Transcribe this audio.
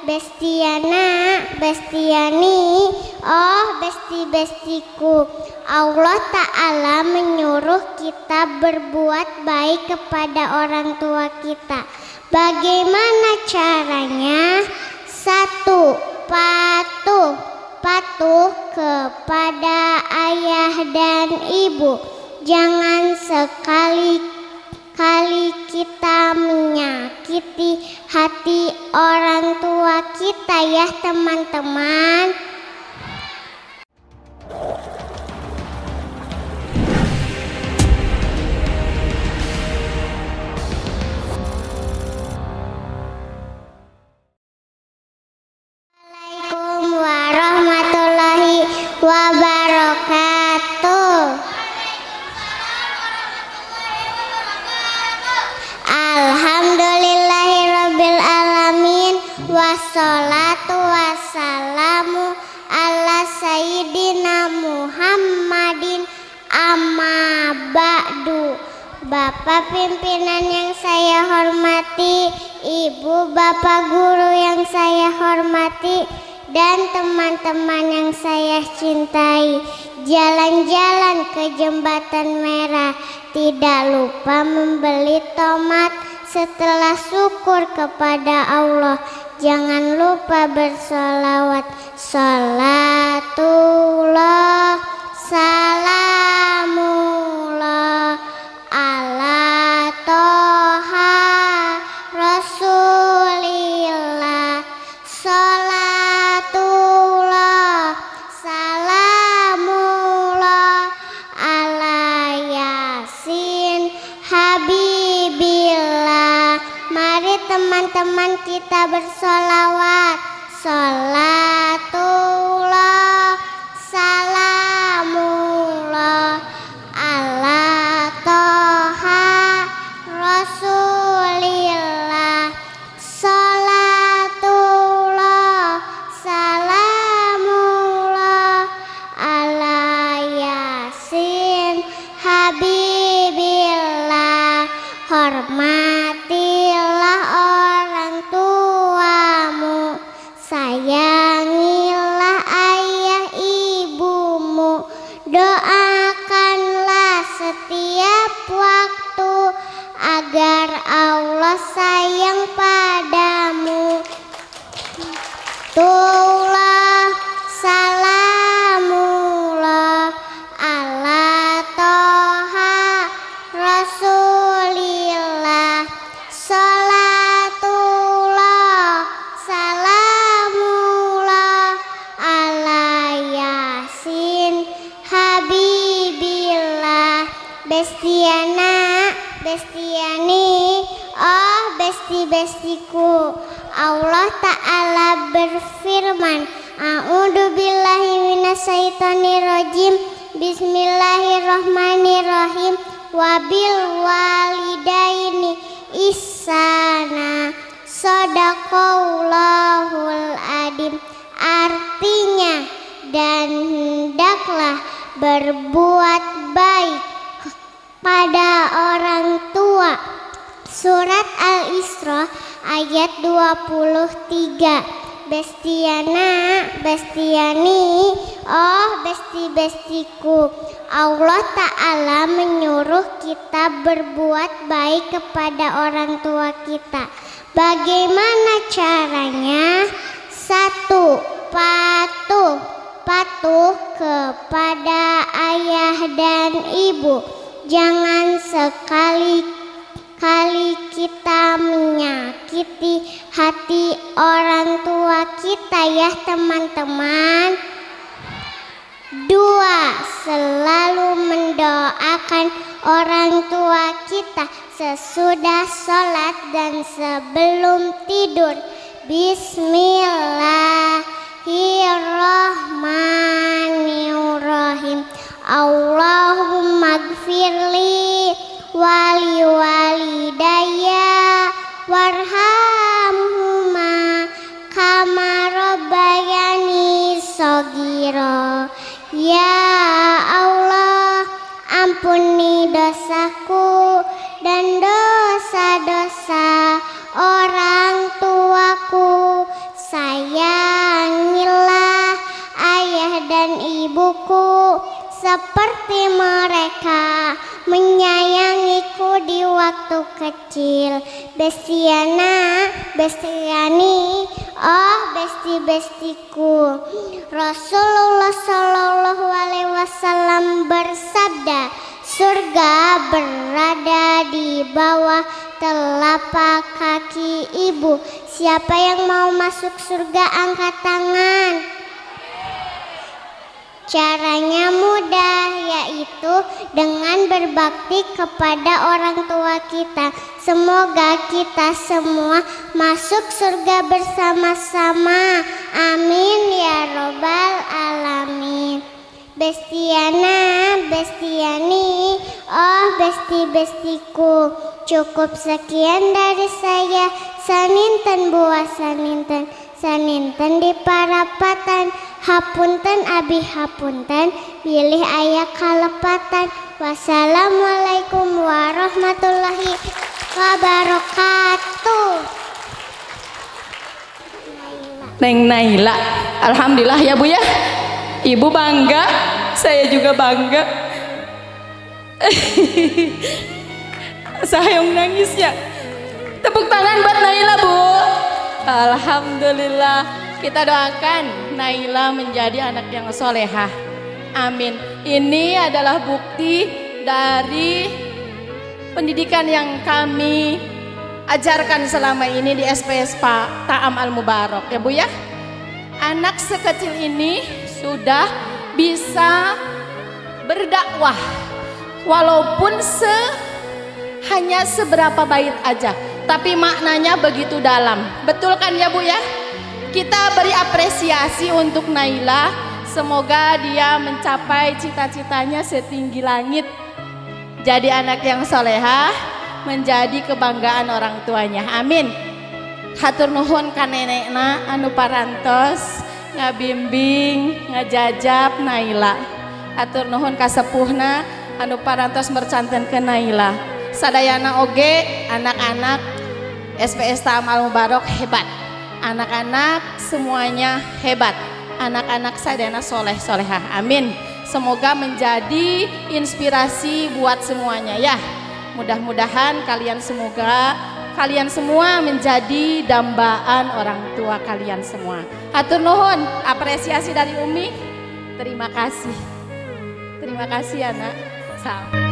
Bestiana, bestiani, oh besti-bestiku, Allah Ta'ala menyuruh kita berbuat baik kepada orang tua kita. Bagaimana caranya? 1. Patuh kepada ayah dan ibu. Jangan sekali-kali kita menyakiti hati orang tua kita ya teman-teman. Assalamualaikum warahmatullahi wabarakatuh. Alhamdulillahirabbil alamin, wassalatu wassalamu ala sayyidina Muhammadin, amma ba'du. Bapak pimpinan yang saya hormati, ibu bapak guru yang saya hormati, dan teman-teman yang saya cintai, jalan-jalan ke Jembatan Merah, tidak lupa membeli tomat. Setelah syukur kepada Allah, jangan lupa bersolawat. Salatullah, salamullah ala toha rasulillah. Salatullah, salamullah ala yasin habibillah. Mari teman-teman kita bersolawat. Salatullah, salamullah ala toha rasulillah. Salatullah, salamullah ala yasin habibillah. Hormatilah orang tuamu, sayangilah ayah ibumu, doakanlah setiap waktu agar Allah sayang padamu. Tullah, salamullah ala toha rasulillah. Salatullah, salamullah ala yasin habibillah. Bestiana, bestiani, oh besti-bestiku, Allah Ta'ala berfirman, a'udzubillahi minasyaitonirrajim, bismillahirrahmanirrahim, wabil walidaini ihsana, shadaqallahul adim. Artinya, dan hendaklah berbuat baik pada orang tua. Surat Al-Isra ayat 23. Bestiana, bestiani, oh besti-bestiku, Allah Ta'ala menyuruh kita berbuat baik kepada orang tua kita. Bagaimana caranya? 1. Patuh kepada ayah dan ibu. Jangan sekali-kali kita menyakiti hati orang tua kita ya teman-teman. 2. Selalu mendoakan orang tua kita sesudah sholat dan sebelum tidur. Bismillahirrahmanirrahim. Allahumma gfirli wali walidayya warhamhuma kama rabbayani shaghira. Ya Allah, ampuni dosaku dan dosa-dosa orang tuaku. waktu kecil. Bestiana, bestiani, oh besti-bestiku. Rasulullah Shallallahu Alaihi Wasallam bersabda, surga berada di bawah telapak kaki ibu. Siapa yang mau masuk surga angkat tangan. Caranya mudah, yaitu dengan berbakti kepada orang tua kita. Semoga kita semua masuk surga bersama-sama. Amin ya robbal alamin. Bestiana, bestiani, oh besti-bestiku. Cukup sekian dari saya. Saninten buah saninten, saninten di parapatan. Hapunten abi hapunten, pilih ayah kalepatan. Wassalamualaikum warahmatullahi wabarakatuh. Neng Naila, alhamdulillah ya Bu ya. Ibu bangga, saya juga bangga. Saya yang nangisnya. Tepuk tangan buat Naila Bu. Alhamdulillah. Kita doakan Naila menjadi anak yang solehah. Amin. Ini adalah bukti dari pendidikan yang kami ajarkan selama ini di SPS Pak Ta'am Al-Mubarak ya Bu ya. Anak sekecil ini sudah bisa berdakwah walaupun hanya seberapa bait aja, tapi maknanya begitu dalam. Betul kan ya Bu ya? Kita beri apresiasi untuk Naila. Semoga dia mencapai cita-citanya setinggi langit. Jadi anak yang solehah, menjadi kebanggaan orang tuanya. Amin. Hatur nuhun ka nenekna anu parantos ngabimbing, ngajajab Naila. Hatur nuhun ka sepuhna anu parantos mercantenkeun Naila. Sadayana oge anak-anak SPS Ta'am Al-Mubarak hebat. Anak-anak semuanya hebat. Anak-anak sadayana soleh-solehah. Amin. Semoga menjadi inspirasi buat semuanya ya. Mudah-mudahan kalian semua menjadi dambaan orang tua kalian semua. Hatur nuhun, apresiasi dari Umi. Terima kasih. Terima kasih anak. Salam.